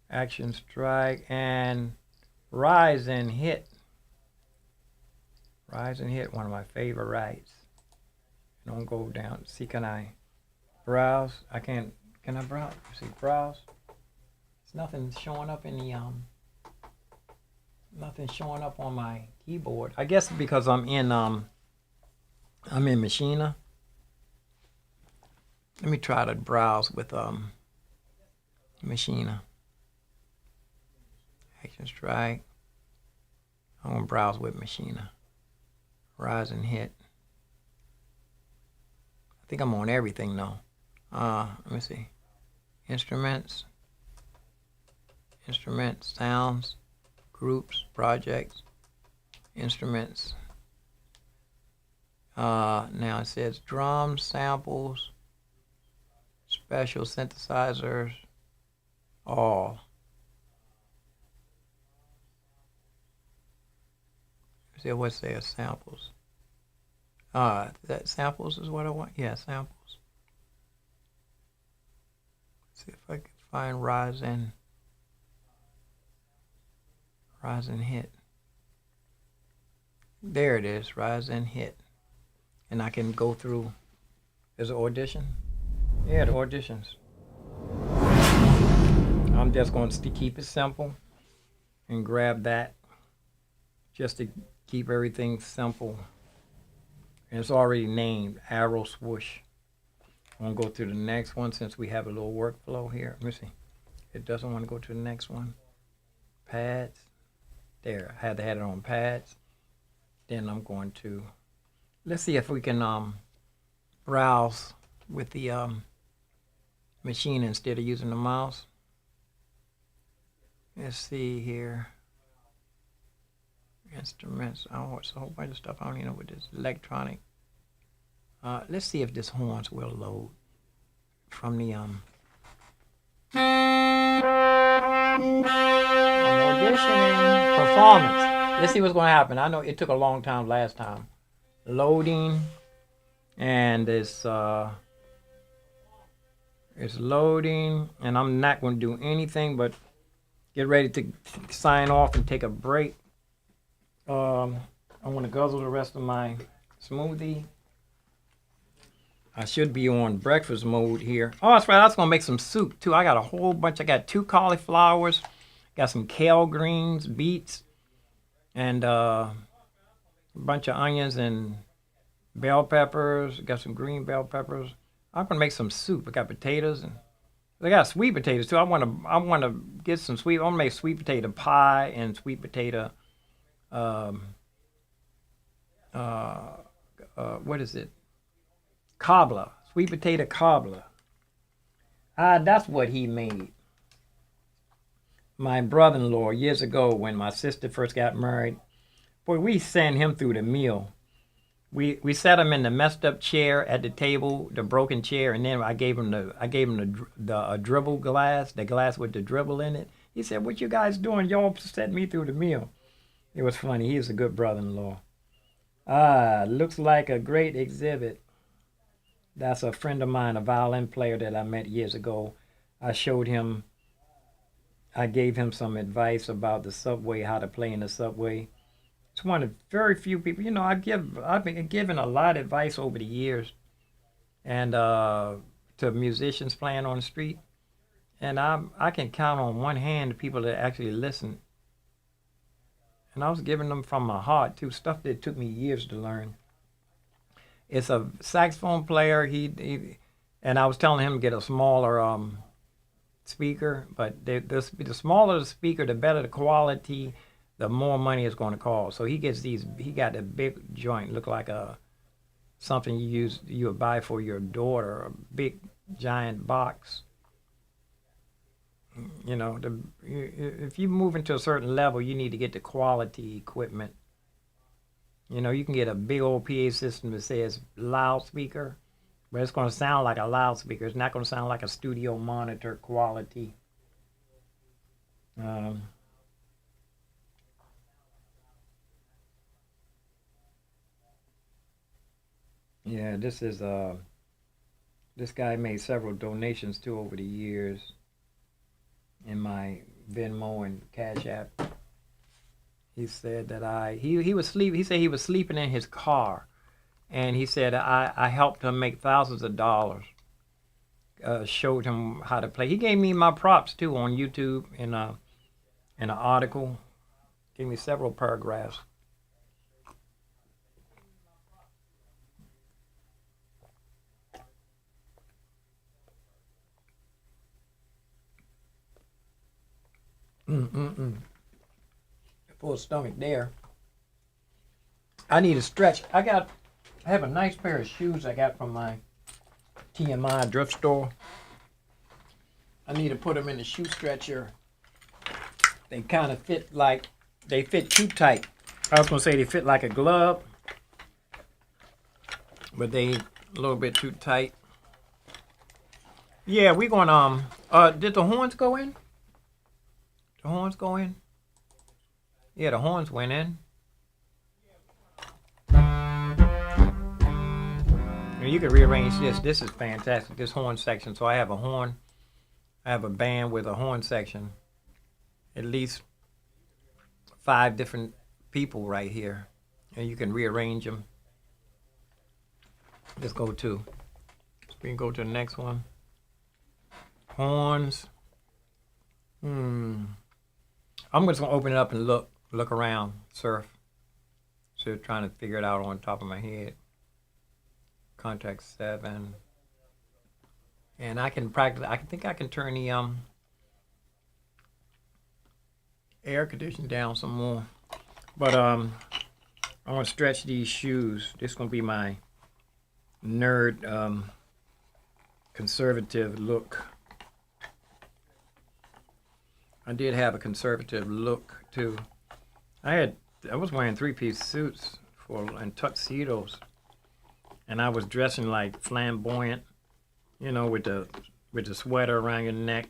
Action strike and rise and hit. Rise and hit, one of my favorite rights. Don't go down. See, can I browse? I can't. Can I browse? See, browse. There's nothing showing up in the Nothing showing up on my keyboard. I guess because I'm in Machina. Let me try to browse with Machina. Action strike. I'm gonna browse with Machina. Rise and hit. I think I'm on everything though. Let me see. Instruments, sounds, groups, projects, instruments. Now it says drums, samples, special synthesizers, all. See what says samples. That samples is what I want. Yeah, samples. See if I can find rise and hit. There it is, rise and hit. And I can go through. There's an audition. Yeah, the auditions. I'm just going to keep it simple and grab that just to keep everything simple. And it's already named Arrow Swoosh. I'm going to go to the next one since we have a little workflow here. Let me see. It doesn't want to go to the next one. Pads. There, I had to have it on pads. Then I'm going to, let's see if we can browse with the machine instead of using the mouse. Let's see here. Instruments. Oh, it's a whole bunch of stuff. I don't even know what this is. Electronic. Let's see if this horns will load from the I'm auditioning performance. Let's see what's going to happen. I know it took a long time last time. Loading, and it's loading, and I'm not going to do anything but get ready to sign off and take a break. I want to guzzle the rest of my smoothie. I should be on breakfast mode here. Oh, that's right. I was going to make some soup, too. I got a whole bunch. I got 2 cauliflowers. Got some kale greens, beets, and a bunch of onions and bell peppers. Got some green bell peppers. I'm going to make some soup. I got potatoes, and I got sweet potatoes, too. I want to get some sweet. I'm going to make sweet potato pie and sweet potato what is it? cobbler, sweet potato cobbler. That's what he made. My brother-in-law years ago when my sister first got married, boy, we sent him through the meal. We sat him in the messed up chair at the table, the broken chair, and then I gave him the dribble glass, the glass with the dribble in it. He said, "What you guys doing? Y'all set me through the meal." It was funny. He was a good brother-in-law. Looks like a great exhibit. That's a friend of mine, a violin player that I met years ago. I gave him some advice about the subway, how to play in the subway. It's one of very few people, I've been given a lot of advice over the years, and to musicians playing on the street, and I can count on one hand the people that actually listen. And I was giving them from my heart too, stuff that took me years to learn. It's a saxophone player. And I was telling him to get a smaller speaker, but the smaller the speaker, the better the quality, the more money it's going to cost. So he got a big joint, look like something you would buy for your daughter, a big giant box. If you move into a certain level, you need to get the quality equipment. You can get a big old PA system that says loudspeaker, but it's going to sound like a loudspeaker. It's not going to sound like a studio monitor quality. Yeah, this guy made several donations too over the years in my Venmo and Cash App. He said that he was sleeping. He said he was sleeping in his car, and he said I helped him make thousands of dollars. Showed him how to play. He gave me my props too on YouTube in an article. Gave me several paragraphs. Full stomach there. I need a stretch. I have a nice pair of shoes I got from my TMI thrift store. I need to put them in the shoe stretcher. They kind of they fit too tight. I was going to say they fit like a glove, but they a little bit too tight. Yeah, we're going did the horns go in? The horns go in? Yeah, the horns went in. You can rearrange this. This is fantastic, this horn section. So I have a horn. I have a band with a horn section. At least 5 different people right here. And you can rearrange them. Let's go to. We can go to the next one. Horns. I'm just going to open it up and look around, surf. So trying to figure it out on top of my head. Contact 7. And I can practice. I think I can turn the air conditioning down some more. But I want to stretch these shoes. This is going to be my nerd conservative look. I did have a conservative look too. I was wearing 3-piece suits and tuxedos, and I was dressing like flamboyant, with the sweater around your neck.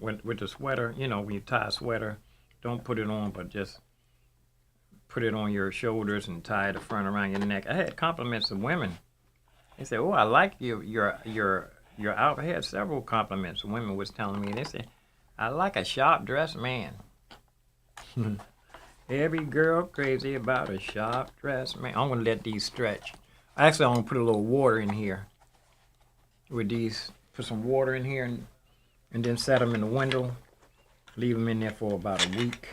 With the sweater, when you tie a sweater, don't put it on, but just put it on your shoulders and tie the front around your neck. I had compliments of women. They said, "Oh, I like your outfit." I had several compliments. Women was telling me. They said, "I like a sharp-dressed man." Every girl crazy about a sharp-dressed man. I'm going to let these stretch. Actually, I'm going to put a little water in here with these. Put some water in here and then set them in the window. Leave them in there for about a week.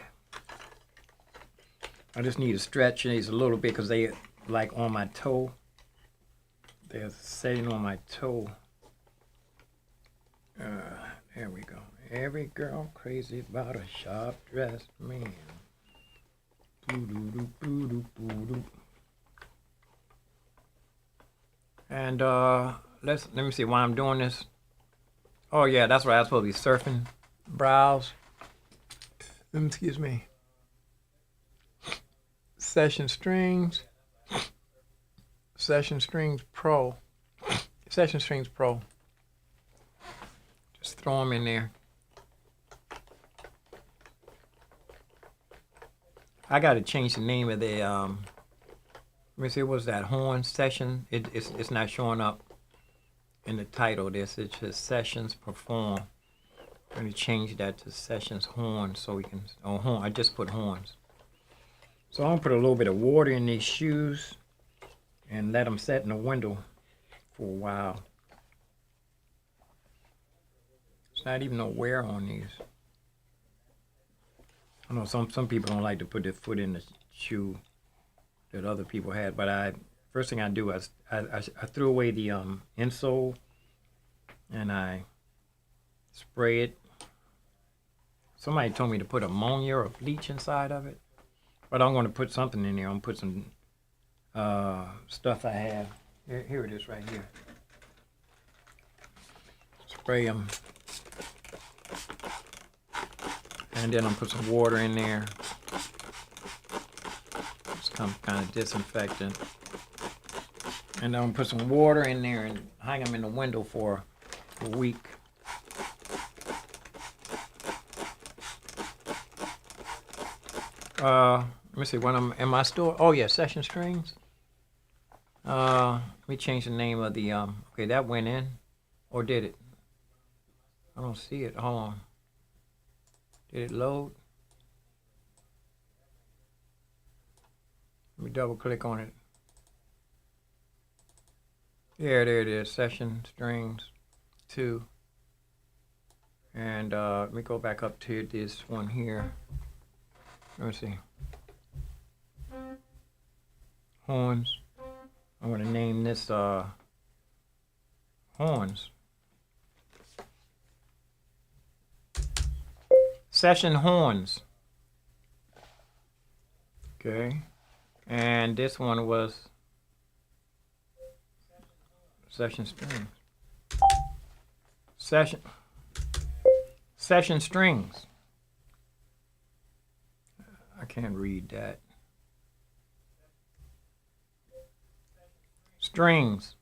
I just need to stretch these a little bit because they like on my toe. They're setting on my toe. There we go. Every girl crazy about a sharp-dressed man. And let me see why I'm doing this. Oh yeah, that's right. I was supposed to be surfing, browse. Excuse me. Session Strings Pro. Session Strings Pro. Just throw them in there. I got to change the name of the. Let me see, what's that? Horn Session. It's not showing up in the title. This it's just Sessions Perform. I'm going to change that to Sessions Horn so we can. Oh, horn. I just put horns. So I'm going to put a little bit of water in these shoes and let them set in the window for a while. It's not even no wear on these. I know some people don't like to put their foot in the shoe that other people had, but first thing I do is I threw away the insole and I spray it. Somebody told me to put ammonia or bleach inside of it, but I'm going to put something in there. I'm going to put some stuff I have. Here it is right here. Spray them. And then I'm put some water in there. It's kind of disinfectant. And then I'm put some water in there and hang them in the window for a week. Let me see. Am I still? Oh yeah, Session Strings. Let me change the name of the. Okay, that went in, or did it? I don't see it. Hold on. Did it load? Let me double click on it. Yeah, there it is. Session Strings 2. And let me go back up to this one here. Let me see. Horns. I'm going to name this Horns. Session Horns. Okay. And this one was Session Strings. Session Strings. I can't read that. Strings.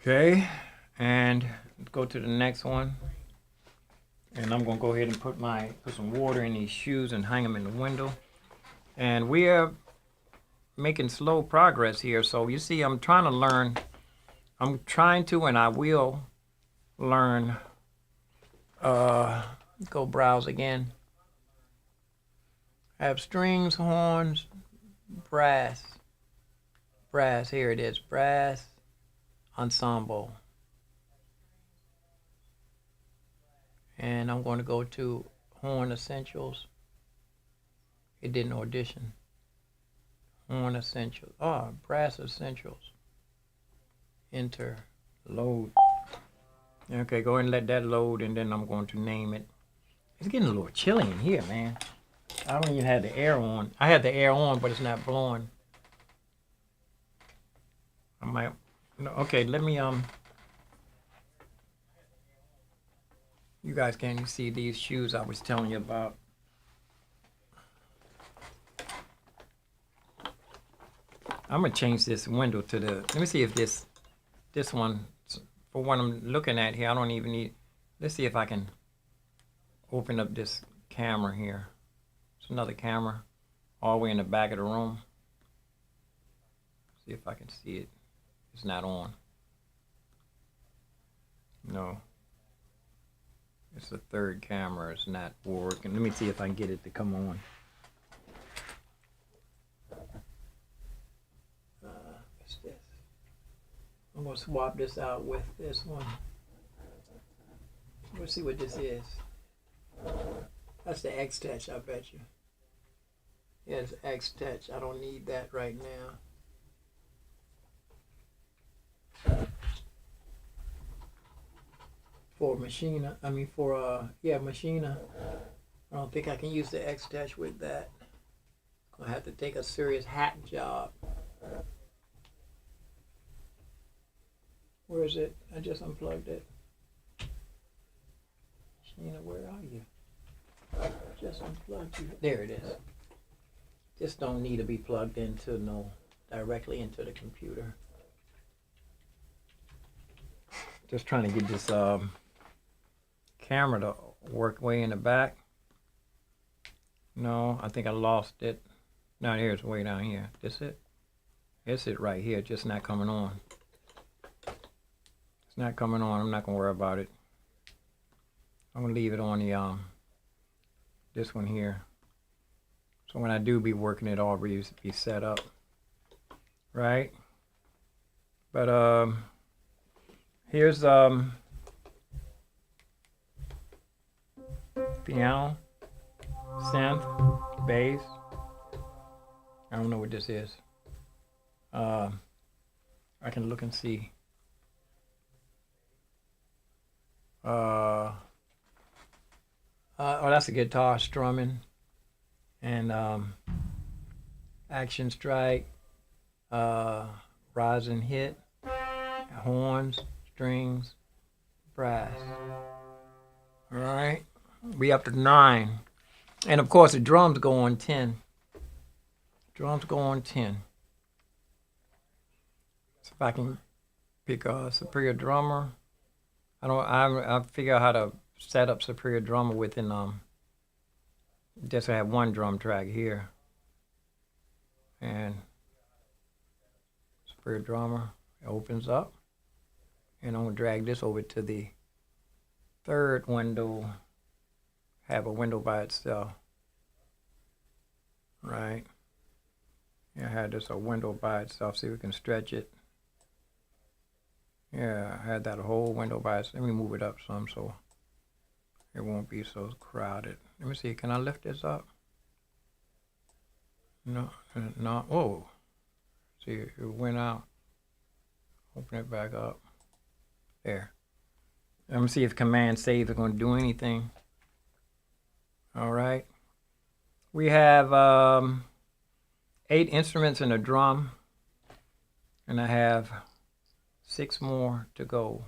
Okay, and let's go to the next one. And I'm gonna go ahead and put some water in these shoes and hang them in the window. And we are making slow progress here. So you see, I'm trying to learn. I'm trying to, and I will learn. Go browse again. I have strings, horns, brass. Brass, here it is. Brass ensemble. And I'm going to go to Horn Essentials. It didn't audition. Horn Essentials. Oh, Brass Essentials. Enter. Load. Okay, go ahead and let that load, and then I'm going to name it. It's getting a little chilly in here, man. I don't even have the air on. I had the air on, but it's not blowing. I might. No, okay, let me You guys can see these shoes I was telling you about. I'm gonna change this window to the. Let me see if this one, for what I'm looking at here, I don't even need. Let's see if I can open up this camera here. It's another camera, all the way in the back of the room. See if I can see it. It's not on. No. It's the third camera. It's not working. Let me see if I can get it to come on. What's this? I'm going to swap this out with this one. Let's see what this is. That's the X-Touch, I bet you. Yeah, it's X-Touch. I don't need that right now. For Machina, Machina. I don't think I can use the X-Touch with that. Gonna have to take a serious hat job. Where is it? I just unplugged it. Sheena, where are you? Just unplugged you. There it is. Just don't need to be plugged into directly into the computer. Just trying to get this camera to work way in the back. No, I think I lost it. Now here's way down here. This it? It's it right here, just not coming on. It's not coming on. I'm not gonna worry about it. I'm gonna leave it on the this one here. So when I do be working, it all be set up, right? But here's piano, synth, bass. I don't know what this is. I can look and see. Oh, that's a guitar strumming. And action strike, rise and hit, horns, strings, brass. All right, we up to 9. And of course the drums go on 10. Drums go on 10. So if I can pick a Superior Drummer, I figure out how to set up Superior Drummer within just have one drum track here. And Superior Drummer opens up. And I'm gonna drag this over to the third window. Have a window by itself. Right. Yeah, I had this a window by itself. See if we can stretch it. Yeah, I had that whole window by itself. Let me move it up some so it won't be so crowded. Let me see, can I lift this up? No, no, oh. See, it went out. Open it back up. There. Let me see if Command Save is gonna do anything. All right. We have 8 instruments and a drum, and I have 6 more to go.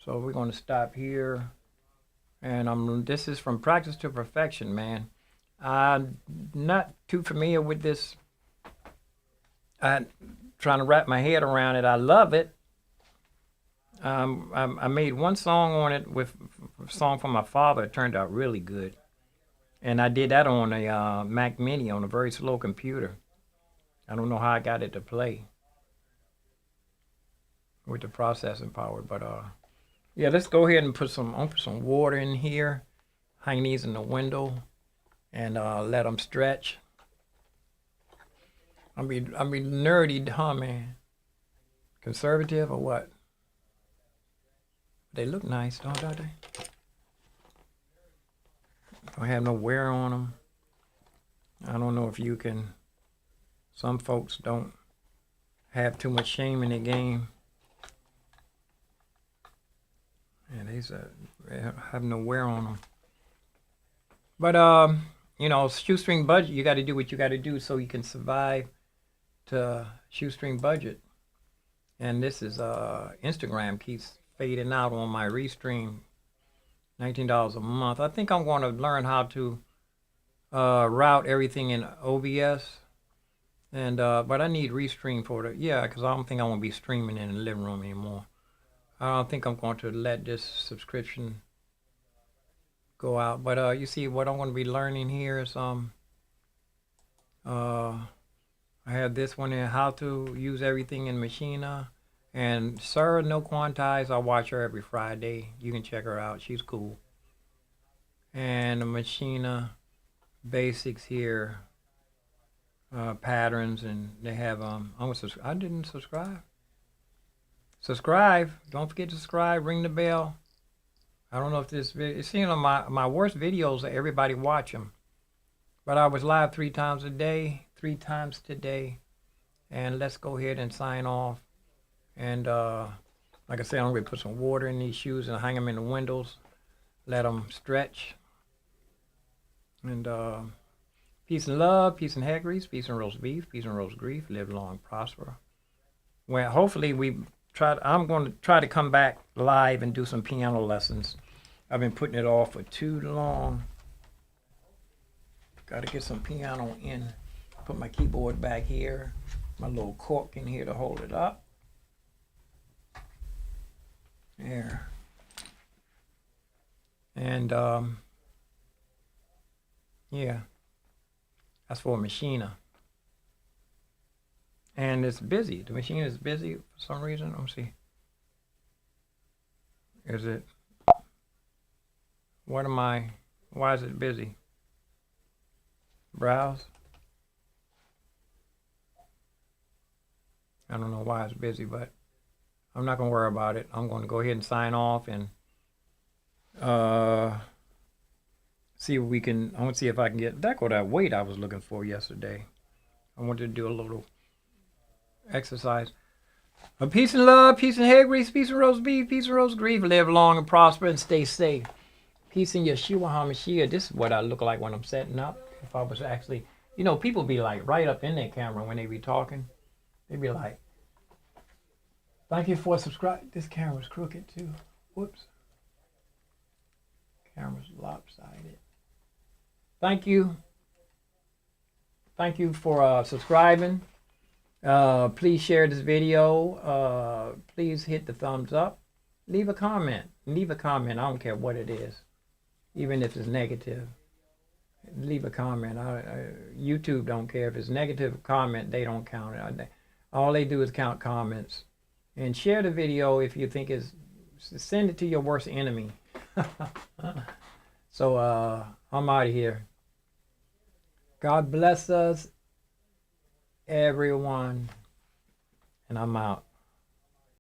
So we're going to stop here, and this is from practice to perfection, man. I'm not too familiar with this. I'm trying to wrap my head around it. I love it. I made one song on it with a song from my father. It turned out really good. And I did that on a Mac Mini on a very slow computer. I don't know how I got it to play with the processing power, but yeah, let's go ahead and put some water in here. Hang these in the window and let them stretch. I mean nerdy, huh, man? Conservative or what? They look nice, don't they? Don't have no wear on them. I don't know if you can. Some folks don't have too much shame in the game. And they have no wear on them. But you know, shoestring budget. You got to do what you got to do so you can survive to shoestring budget. And this is Instagram keeps fading out on my restream. $19 a month. I think I'm going to learn how to route everything in OBS, and but I need restream for it. Yeah, because I don't think I want to be streaming in the living room anymore. I don't think I'm going to let this subscription go out. But you see, what I'm going to be learning here is I have this one here, how to use everything in Machina. And Sarah No Quantize, I watch her every Friday. You can check her out. She's cool. And the Machina basics here, patterns, and they have I didn't subscribe. Subscribe. Don't forget to subscribe. Ring the bell. I don't know if this video. It's seeing on my worst videos. Everybody watch them. But I was live 3 times today. And let's go ahead and sign off. And like I said, I'm going to put some water in these shoes and hang them in the windows. Let them stretch. And Peace and love, peace and hair grease, peace and roast beef, peace and roast grief, live long, prosper. Well, hopefully I'm going to try to come back live and do some piano lessons. I've been putting it off for too long. Got to get some piano in. Put my keyboard back here. My little cork in here to hold it up. There. And, yeah. That's for Machina. And it's busy. The machine is busy for some reason. Let me see. Is it? Why is it busy? Browse. I don't know why it's busy, but I'm not going to worry about it. I'm going to go ahead and sign off and see what we can. I want to see if I can get that weight I was looking for yesterday. I wanted to do a little exercise. Peace and love, peace and hair grease, peace and roast beef, peace and roast grief. Live long and prosper and stay safe. Peace in Yeshua HaMashiach. This is what I look like when I'm setting up. If I was actually, people be like right up in their camera when they be talking. They be like, thank you for subscribing. This camera's crooked too. Whoops. Camera's lopsided. Thank you. Thank you for subscribing. Please share this video. Please hit the thumbs up. Leave a comment. Leave a comment. I don't care what it is. Even if it's negative. Leave a comment. YouTube don't care. If it's negative comment, they don't count it. All they do is count comments. And share the video if you think it's... Send it to your worst enemy. So, I'm out of here. God bless us, everyone. And I'm out.